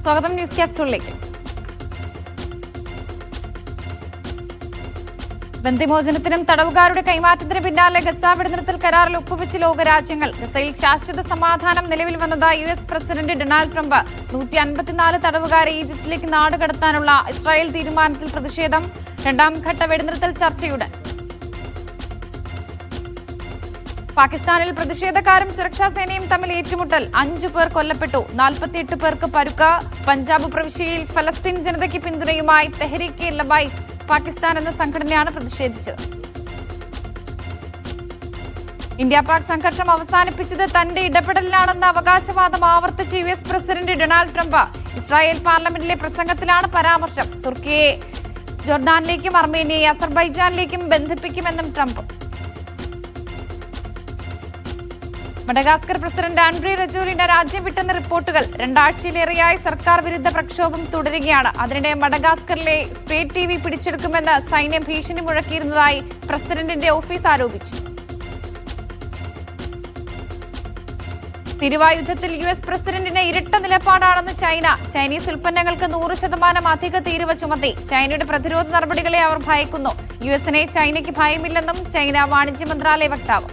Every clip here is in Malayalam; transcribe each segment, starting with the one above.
സ്വാഗതം ന്യൂസ് ക്യാപ്സ്യൂളിലേക്ക്. ബന്ദിമോചനത്തിനും തടവുകാരുടെ കൈമാറ്റത്തിന് പിന്നാലെ ഗസ വെടിനിർത്തൽ കരാറിൽ ഒപ്പുവെച്ച് ലോകരാജ്യങ്ങൾ. ഗസയിൽ ശാശ്വത സമാധാനം നിലവിൽ വന്നതായി US പ്രസിഡന്റ് ഡൊണാൾഡ് ട്രംപ്. 154 തടവുകാരെ ഈജിപ്തിലേക്ക് നാടുകടത്താനുള്ള ഇസ്രായേൽ തീരുമാനത്തിൽ പ്രതിഷേധം. രണ്ടാം ഘട്ട വെടിനിർത്തൽ ചർച്ചയുടെ. പാകിസ്ഥാനിൽ പ്രതിഷേധക്കാരും സുരക്ഷാ സേനയും തമ്മിൽ ഏറ്റുമുട്ടൽ. 5 പേർ കൊല്ലപ്പെട്ടു, 48 പേർക്ക് പരുക്ക്. പഞ്ചാബ് പ്രവിശ്യയിൽ ഫലസ്തീൻ ജനതയ്ക്ക് പിന്തുണയുമായി തെഹ്രീക്ക് ലബൈസ് പാകിസ്ഥാൻ എന്ന സംഘടനയാണ് പ്രതിഷേധിച്ചത്. ഇന്ത്യ പാക് സംഘർഷം അവസാനിപ്പിച്ചത് തന്റെ ഇടപെടലിലാണെന്ന അവകാശവാദം ആവർത്തിച്ച് US president Donald Trump. Israel പാർലമെന്റിലെ പ്രസംഗത്തിലാണ് പരാമർശം. തുർക്കിയെ ജോർദാനിലേക്കും അർമേനിയയെ അസർബൈജാനിലേക്കും ബന്ധിപ്പിക്കുമെന്നും Trump. Madagascar president Andry Rajoelina രാജ്യം വിട്ടെന്ന റിപ്പോർട്ടുകൾ. 2 ആഴ്ചയിലേറെയായി സർക്കാർ വിരുദ്ധ പ്രക്ഷോഭം തുടരുകയാണ്. അതിനിടെ മഡഗാസ്കറിലെ സ്റ്റേറ്റ് TV പിടിച്ചെടുക്കുമെന്ന് സൈന്യം ഭീഷണി മുഴക്കിയിരുന്നതായി പ്രസിഡന്റിന്റെ ഓഫീസ് ആരോപിച്ചു. തിരുവായുധത്തിൽ US പ്രസിഡന്റിന് ഇരട്ട നിലപാടാണെന്ന് ചൈന. ചൈനീസ് ഉൽപ്പന്നങ്ങൾക്ക് 100% അധിക തീരുവ ചുമത്തി. ചൈനയുടെ പ്രതിരോധ നടപടികളെ അവർ ഭയക്കുന്നു. US-നെ ചൈനയ്ക്ക് ഭയമില്ലെന്നും ചൈന വാണിജ്യ മന്ത്രാലയ വക്താവ്.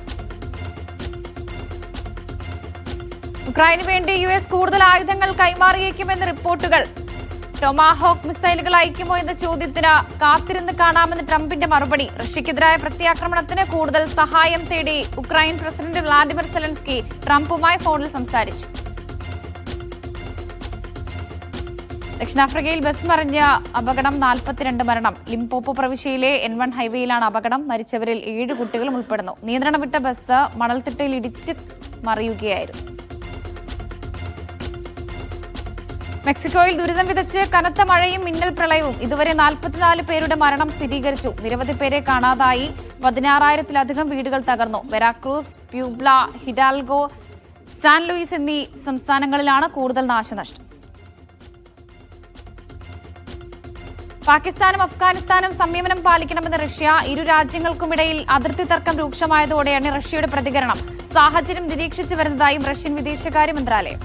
ഉക്രൈനു വേണ്ടി US കൂടുതൽ ആയുധങ്ങൾ കൈമാറിയേക്കുമെന്ന് റിപ്പോർട്ടുകൾ. ടൊമാഹോക്ക് മിസൈലുകൾ അയക്കുമോ എന്ന ചോദ്യത്തിന് കാത്തിരുന്ന് കാണാമെന്ന് ട്രംപിന്റെ മറുപടി. റഷ്യക്കെതിരായ പ്രത്യാക്രമണത്തിന് കൂടുതൽ സഹായം തേടി ഉക്രൈൻ പ്രസിഡന്റ് വ്ളാഡിമിർ സെലൻസ്കി ട്രംപുമായി ഫോണിൽ സംസാരിച്ചു. ദക്ഷിണാഫ്രിക്കയിൽ ബസ് മറിഞ്ഞ അപകടം, 42 മരണം. ലിംപോപ്പോ പ്രവിശ്യയിലെ N1 ഹൈവേയിലാണ് അപകടം. മരിച്ചവരിൽ 7 കുട്ടികളും ഉൾപ്പെടുന്നു. നിയന്ത്രണം വിട്ട ബസ് മണൽത്തിട്ടയിൽ ഇടിച്ച് മറിയുകയായിരുന്നു. മെക്സിക്കോയിൽ ദുരിതം വിതച്ച് കനത്ത മഴയും മിന്നൽ പ്രളയവും. ഇതുവരെ 44 പേരുടെ മരണം സ്ഥിരീകരിച്ചു. നിരവധി പേരെ കാണാതായി. 16,000-ലധികം വീടുകൾ തകർന്നു. Veracruz, Puebla, Hidalgo, San Luis എന്നീ സംസ്ഥാനങ്ങളിലാണ് കൂടുതൽ നാശനഷ്ടം. പാകിസ്ഥാനും അഫ്ഗാനിസ്ഥാനും സംയമനം പാലിക്കണമെന്ന് റഷ്യ. ഇരു രാജ്യങ്ങൾക്കുമിടയിൽ അതിർത്തി തർക്കം രൂക്ഷമായതോടെയാണ് റഷ്യയുടെ പ്രതികരണം. സാഹചര്യം നിരീക്ഷിച്ചു വരുന്നതായും റഷ്യൻ വിദേശകാര്യ മന്ത്രാലയം.